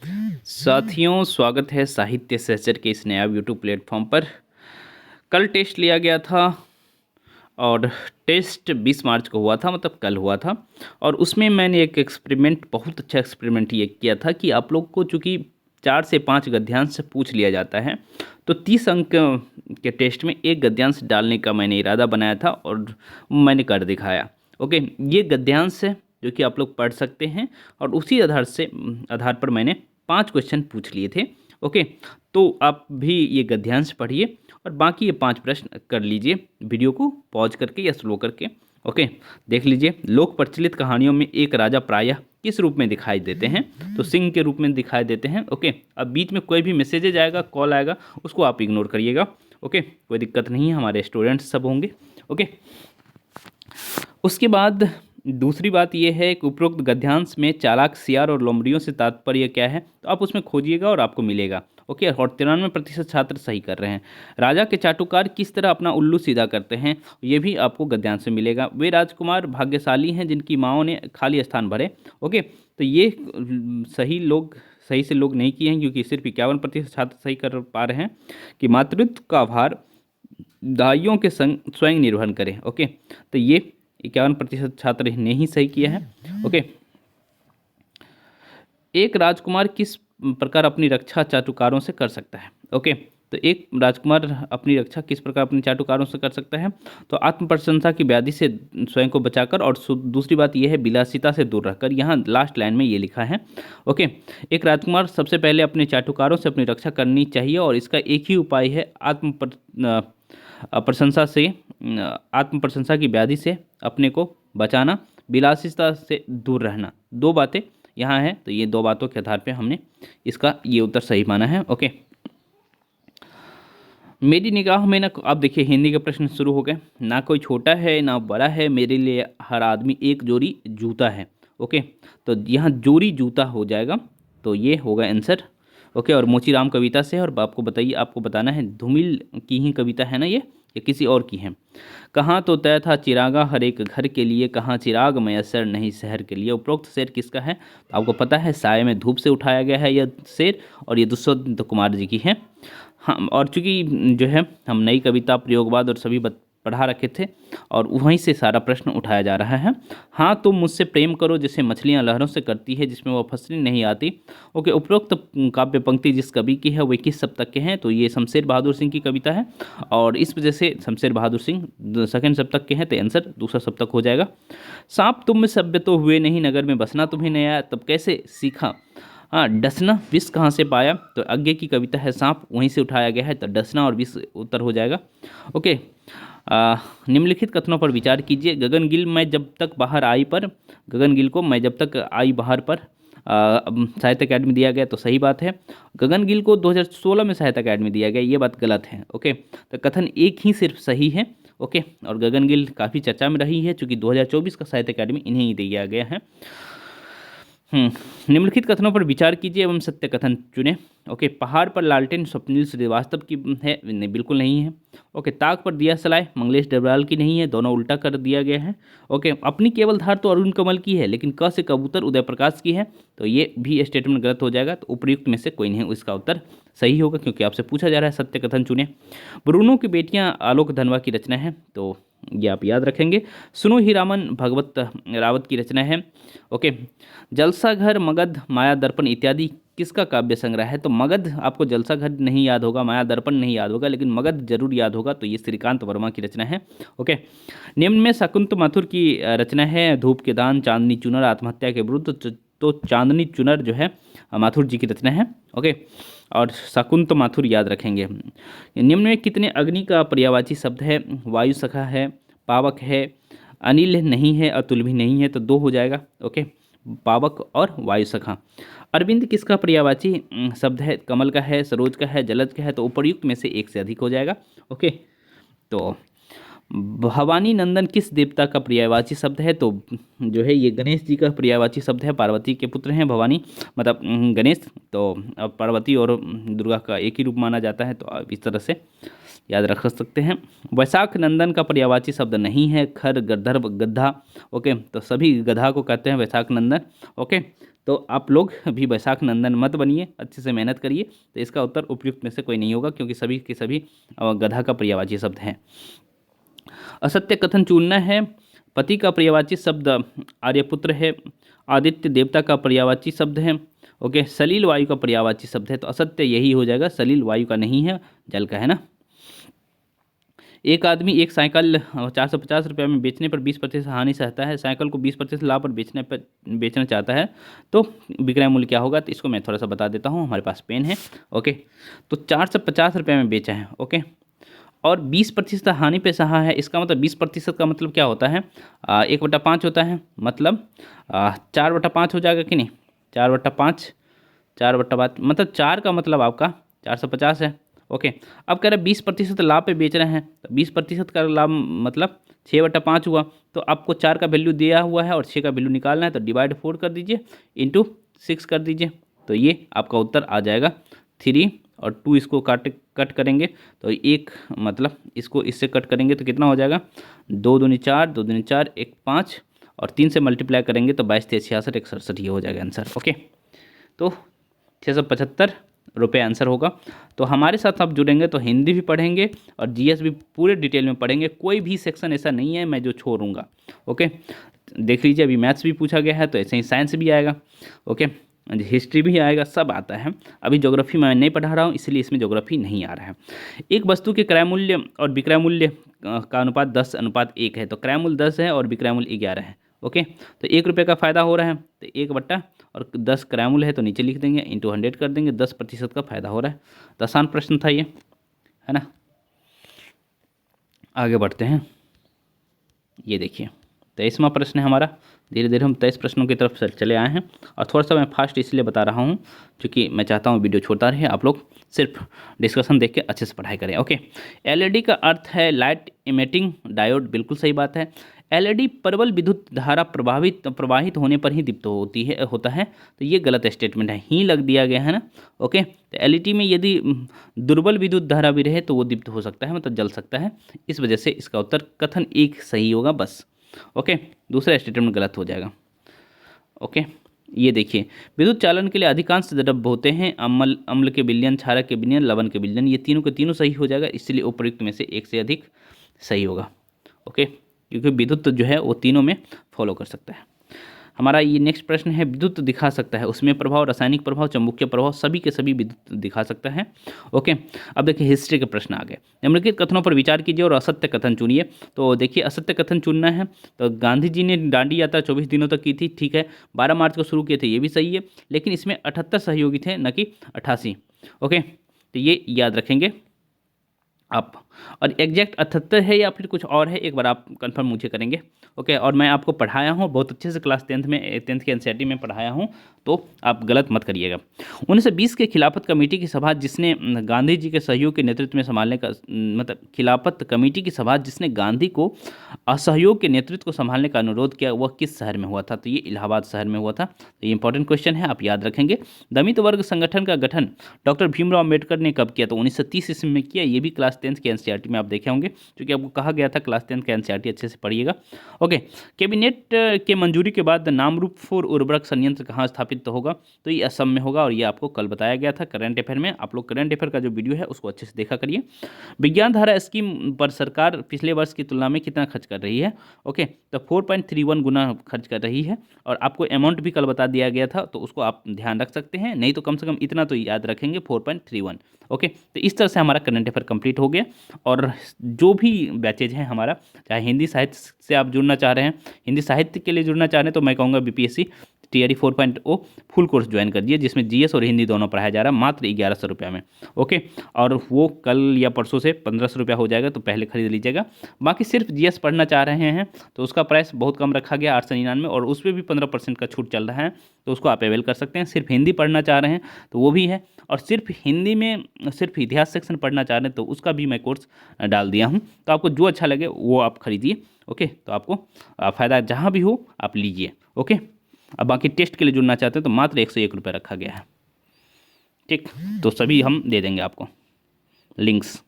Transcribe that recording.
साथियों, स्वागत है साहित्य सहचर के इस नया यूट्यूब प्लेटफॉर्म पर। कल टेस्ट लिया गया था और टेस्ट 20 मार्च को हुआ था, मतलब कल हुआ था। और उसमें मैंने एक एक्सपेरिमेंट, बहुत अच्छा एक्सपेरिमेंट ये किया था कि आप लोग को चूँकि 4 से 5 गद्यांश पूछ लिया जाता है, तो 30 अंक के टेस्ट में एक गद्यांश डालने का मैंने इरादा बनाया था और मैंने कर दिखाया। ओके, ये गद्यांश है जो कि आप लोग पढ़ सकते हैं और उसी आधार पर मैंने 5 क्वेश्चन पूछ लिए थे। ओके, तो आप भी ये गद्यांश पढ़िए और बाकी ये 5 प्रश्न कर लीजिए, वीडियो को पॉज करके या स्लो करके। ओके, देख लीजिए। लोक प्रचलित कहानियों में एक राजा प्रायः किस रूप में दिखाई देते हैं? तो सिंह के रूप में दिखाई देते हैं। ओके, अब बीच में कोई भी मैसेजेज आएगा, कॉल आएगा, उसको आप इग्नोर करिएगा। ओके, कोई दिक्कत नहीं है, हमारे स्टूडेंट्स सब होंगे। ओके, उसके बाद दूसरी बात यह है कि उपरोक्त गद्यांश में चालाक सियार और लोमड़ियों से तात्पर्य क्या है, तो आप उसमें खोजिएगा और आपको मिलेगा। ओके, और 93% छात्र सही कर रहे हैं। राजा के चाटुकार किस तरह अपना उल्लू सीधा करते हैं, ये भी आपको गद्यांश से मिलेगा। वे राजकुमार भाग्यशाली हैं जिनकी माँओं ने खाली स्थान भरे। ओके, तो ये सही से लोग नहीं किए हैं, क्योंकि सिर्फ 51% छात्र सही कर पा रहे हैं कि मातृत्व का भार दाइयों के संग स्वयं निर्वहन करें। ओके, तो ये 51% छात्र ने ही सही किया है। ओके, एक राजकुमार किस प्रकार अपनी रक्षा चाटुकारों से कर सकता है? ओके, तो एक राजकुमार अपनी रक्षा किस प्रकार अपने चाटुकारों से कर सकता है? तो आत्म प्रशंसा की व्याधि से स्वयं को बचाकर, और दूसरी बात यह है विलासिता से दूर रहकर। यहाँ लास्ट लाइन में ये लिखा है। ओके, एक राजकुमार सबसे पहले अपने चाटुकारों से अपनी रक्षा करनी चाहिए और इसका एक ही उपाय है, आत्म प्रशंसा की व्याधि से अपने को बचाना, विलासिता से दूर रहना। दो बातें यहाँ है, तो ये दो बातों के आधार पे हमने इसका ये उत्तर सही माना है। ओके, मेरी निगाह में ना, आप देखिए हिंदी के प्रश्न शुरू हो गए। ना कोई छोटा है ना बड़ा है, मेरे लिए हर आदमी एक जोड़ी जूता है। ओके, तो यहाँ जोड़ी जूता हो जाएगा, तो ये होगा आंसर। ओके, और मोचीराम कविता से, और आपको बताइए, आपको बताना है धूमिल की ही कविता है ना ये, या किसी और की है। कहाँ तो तय था चिरागा हर एक घर के लिए, कहाँ चिराग मयसर नहीं शहर के लिए। उपरोक्त शेर किसका है? तो आपको पता है साय में धूप से उठाया गया है यह शेर, और ये दुष्यंत कुमार जी की है। हाँ, और चूंकि जो है हम नई कविता, प्रयोगवाद और सभी पढ़ा रखे थे, और वहीं से सारा प्रश्न उठाया जा रहा है। हाँ, तुम मुझसे प्रेम करो जैसे मछलियाँ लहरों से करती है, जिसमें वह फंसनी नहीं आती। ओके, उपरोक्त काव्य पंक्ति जिस कवि की है वह किस सप्तक के हैं? तो ये शमशेर बहादुर सिंह की कविता है, और इस वजह से शमशेर बहादुर सिंह सेकंड सप्तक के हैं, तो आंसर दूसरा सप्तक हो जाएगा। सांप तुम में सभ्य तो हुए नहीं, नगर में बसना तुम्हें नहीं आया, तब कैसे सीखा? हाँ, डसना विष कहाँ से पाया? तो आगे की कविता है सांप, वहीं से उठाया गया है, तो डसना और विष उत्तर हो जाएगा। ओके, निम्नलिखित कथनों पर विचार कीजिए। गगन गिल मैं जब तक बाहर आई पर, गगन गिल को मैं जब तक आई बाहर पर साहित्य अकादमी दिया गया, तो सही बात है। गगन गिल को 2016 में साहित्य अकादमी दिया गया, ये बात गलत है। ओके, तो कथन एक ही सिर्फ सही है। ओके, और गगन गिल काफ़ी चर्चा में रही है, चूँकि 2024 का साहित्य अकादमी इन्हें ही दिया गया है। निम्नलिखित कथनों पर विचार कीजिए एवं सत्य कथन चुनें। ओके, पहाड़ पर लालटेन स्वप्निल श्रीवास्तव की है? नहीं, बिल्कुल नहीं है। ओके, ताक पर दिया सलाय मंगलेश डबराल की नहीं है, दोनों उल्टा कर दिया गया है। ओके, अपनी केवल धार तो अरुण कमल की है, लेकिन क से कबूतर उदय प्रकाश की है, तो ये भी स्टेटमेंट गलत हो जाएगा। तो उपयुक्त में से कोई नहीं, इसका उत्तर सही होगा, क्योंकि आपसे पूछा जा रहा है सत्य कथन चुने। ब्रूनो की बेटियां आलोक धनवा की रचना है, तो ये आप याद रखेंगे। सुनो हीरामन भगवत रावत की रचना है। ओके, जलसा घर, मगध, माया दर्पण इत्यादि किसका काव्य संग्रह है? तो मगध आपको जलसा घर नहीं याद होगा, माया दर्पण नहीं याद होगा, लेकिन मगध जरूर याद होगा, तो ये श्रीकांत वर्मा की रचना है। ओके, निम्न में शकुंत माथुर की रचना है। धूप के दान, चांदनी चुनर, आत्महत्या के विरुद्ध, तो चांदनी चुनर जो है माथुर जी की रचना है। ओके, और शकुंत माथुर याद रखेंगे। निम्न में कितने अग्नि का पर्यायवाची शब्द है? वायु सखा है, पावक है, अनिल नहीं है, अतुल भी नहीं है, तो दो हो जाएगा। ओके, पावक और वायु सखा। अरविंद किसका पर्यायवाची शब्द है? कमल का है, सरोज का है, जलज का है, तो उपर्युक्त में से एक से अधिक हो जाएगा। ओके, तो भवानी नंदन किस देवता का पर्यायवाची शब्द है? तो जो है ये गणेश जी का पर्यायवाची शब्द है। पार्वती के पुत्र हैं भवानी, मतलब गणेश, तो पार्वती और दुर्गा का एक ही रूप माना जाता है, तो आप इस तरह से याद रख सकते हैं। वैशाख नंदन का पर्यायवाची शब्द नहीं है। खर, गंधर्व, गधा। ओके, तो सभी गधा को कहते हैं वैशाख नंदन। ओके, तो आप लोग भी बैसाख नंदन मत बनिए, अच्छे से मेहनत करिए। तो इसका उत्तर उपयुक्त में से कोई नहीं होगा, क्योंकि सभी के सभी गधा का पर्यायवाची शब्द हैं। असत्य कथन चुनना है। पति का पर्यायवाची शब्द आर्यपुत्र है। आदित्य देवता का पर्यायवाची शब्द है। ओके, सलील वायु का पर्यायवाची शब्द है, तो असत्य यही हो जाएगा, सलील वायु का नहीं है, जल का है ना। एक आदमी एक साइकिल 450 रुपये में बेचने पर 20% हानि सहता है, साइकिल को 20% लाभ पर बेचना चाहता है, तो विक्रय मूल्य क्या होगा। तो इसको मैं थोड़ा सा बता देता हूँ, हमारे पास पेन है। ओके, तो 450 रुपये में बेचा है। ओके, और 20% हानि पे सहा है, इसका मतलब 20% का मतलब क्या होता है, 1/5 होता है, मतलब 4/5 हो जाएगा कि नहीं, 4/5, 4/5 मतलब 4 का मतलब आपका 450 है। ओके, अब कह रहे 20% लाभ पे बेच रहे हैं, तो 20% का लाभ मतलब 6/5 हुआ। तो आपको 4 का वैल्यू दिया हुआ है और 6 का वैल्यू निकालना है, तो डिवाइड 4 कर दीजिए, इंटू 6 कर दीजिए, तो ये आपका उत्तर आ जाएगा 3 और 2 इसको कट करेंगे तो एक, मतलब इसको इससे कट करेंगे तो कितना हो जाएगा, 2 दूनी 4, 2 दूनी 4, 1 5 और 3 से मल्टीप्लाई करेंगे तो 22 3 66 1 67 ये हो जाएगा आंसर। ओके, तो 675 रुपये आंसर होगा। तो हमारे साथ आप जुड़ेंगे तो हिंदी भी पढ़ेंगे और जीएस भी पूरे डिटेल में पढ़ेंगे, कोई भी सेक्शन ऐसा नहीं है मैं जो छोड़ूंगा। ओके, देख लीजिए, अभी मैथ्स भी पूछा गया है, तो ऐसे ही साइंस भी आएगा। ओके, हिस्ट्री भी आएगा, सब आता है। अभी ज्योग्राफी मैं नहीं पढ़ा रहा हूँ, इसलिए इसमें ज्योग्राफी नहीं आ रहा है। एक वस्तु के क्रय मूल्य और विक्रय मूल्य का अनुपात 10:1 है, तो क्रय मूल्य 10 है और विक्रय मूल्य 11 है। ओके, तो 1 रुपये का फ़ायदा हो रहा है, तो 1 और 10 क्रय मूल्य है, तो नीचे लिख देंगे, इंटू 100 कर देंगे, 10% का फ़ायदा हो रहा है। तो आसान प्रश्न था ये, है ना। आगे बढ़ते हैं, ये देखिए 23वां प्रश्न है हमारा। धीरे धीरे हम 23 प्रश्नों की तरफ चले आए हैं, और थोड़ा सा मैं फास्ट इसलिए बता रहा हूँ क्योंकि मैं चाहता हूँ वीडियो छोड़ता रहे, आप लोग सिर्फ डिस्कशन देख के अच्छे से पढ़ाई करें। ओके, एलईडी का अर्थ है लाइट इमिटिंग डायोड, बिल्कुल सही बात है। एलईडी प्रबल विद्युत धारा प्रवाहित होने पर ही दीप्त होता है, तो ये गलत स्टेटमेंट है, ही लग दिया गया है ना। ओके, तो एलईडी में यदि दुर्बल विद्युत धारा भी रहे तो वो दीप्त हो सकता है, मतलब जल सकता है। इस वजह से इसका उत्तर कथन एक सही होगा बस। ओके, दूसरा स्टेटमेंट गलत हो जाएगा। ओके, ये देखिए, विद्युत चालन के लिए अधिकांश द्रव्य होते हैं, अम्ल के विलयन, क्षारक के विलयन, लवण के विलयन, ये तीनों के तीनों सही हो जाएगा, इसलिए उपयुक्त में से एक से अधिक सही होगा। ओके, क्योंकि विद्युत जो है वो तीनों में फॉलो कर सकता है। हमारा ये नेक्स्ट प्रश्न है, विद्युत दिखा सकता है, उसमें प्रभाव, रासायनिक प्रभाव, चुंबकीय प्रभाव, सभी के सभी विद्युत दिखा सकता है। ओके, अब देखिए हिस्ट्री के प्रश्न आ गए। निम्नलिखित कथनों पर विचार कीजिए और असत्य कथन चुनिए। तो देखिए, असत्य कथन चुनना है, तो गांधी जी ने दांडी यात्रा 24 दिनों तक की थी, ठीक है, 12 मार्च को शुरू किए थे, ये भी सही है, लेकिन इसमें 78 सहयोगी थे, न कि 88। ओके, तो ये याद रखेंगे आप। और एग्जैक्ट 78 है या फिर कुछ और है, एक बार आप कंफर्म मुझे करेंगे। ओके, और मैं आपको पढ़ाया हूँ बहुत अच्छे से, क्लास 10th के एनसीईआरटी में पढ़ाया हूँ, तो आप गलत मत करिएगा। 1920 के खिलाफत कमेटी की सभा जिसने गांधी जी के सहयोग के नेतृत्व में संभालने का, मतलब खिलाफत कमेटी की सभा जिसने गांधी को असहयोग के नेतृत्व को संभालने का अनुरोध किया, वह किस शहर में हुआ था। तो ये इलाहाबाद शहर में हुआ था। तो ये इंपॉर्टेंट क्वेश्चन है, आप याद रखेंगे। दलित वर्ग संगठन का गठन डॉक्टर भीमराव अम्बेडकर ने कब किया, तो 1930 ईस्वी में किया। ये भी क्लास 10th के एनसीईआरटी में आप देखे होंगे, क्योंकि आपको कहा गया था क्लास 10th का एनसीईआरटी अच्छे से पढ़िएगा। ओके, कैबिनेट के मंजूरी के बाद नामरूप 4 उर्वरक संयंत्र कहाँ स्थापित होगा, तो ये असम में होगा, और ये आपको कल बताया गया था करंट अफेयर में। आप लोग करंट अफेयर का जो वीडियो है उसको अच्छे से देखा करिए। विज्ञान धारा स्कीम पर सरकार पिछले वर्ष की तुलना में कितना खर्च कर रही है। ओके, तो 4.31 गुना खर्च कर रही है, और आपको अमाउंट भी कल बता दिया गया था, तो उसको आप ध्यान रख सकते हैं, नहीं तो कम से कम इतना तो याद रखेंगे, 4.31। ओके, तो इस तरह से हमारा करंट अफेयर कंप्लीट हो गया। और जो भी बैचेज है हमारा, चाहे हिंदी साहित्य से आप जुड़ना चाह रहे हैं, हिंदी साहित्य के लिए जुड़ना चाह रहे हैं, तो मैं कहूँगा BPSC TRE 4.0 full course join कर दिए, जिसमें जीएस और हिंदी दोनों पढ़ाया जा रहा है, मात्र 1100 रुपये में। ओके, और वो कल या परसों से 1500 रुपया हो जाएगा, तो पहले खरीद लीजिएगा। बाकी सिर्फ जीएस पढ़ना चाह रहे हैं तो उसका प्राइस बहुत कम रखा गया, 899, और उस पर भी 15% का छूट चल रहा है, तो उसको आप अवेल कर सकते हैं। सिर्फ हिंदी पढ़ना चाह रहे हैं तो वो भी है, और सिर्फ हिंदी में सिर्फ इतिहास सेक्शन पढ़ना चाह रहे हैं तो उसका भी मैं कोर्स डाल दिया हूँ। तो आपको जो अच्छा लगे वो आप खरीदिए। ओके, तो आपको फ़ायदा जहाँ भी हो आप लीजिए। ओके, अब बाकी टेस्ट के लिए जुड़ना चाहते हैं तो मात्र 101 रुपये रखा गया है। ठीक, तो सभी हम दे देंगे आपको लिंक्स।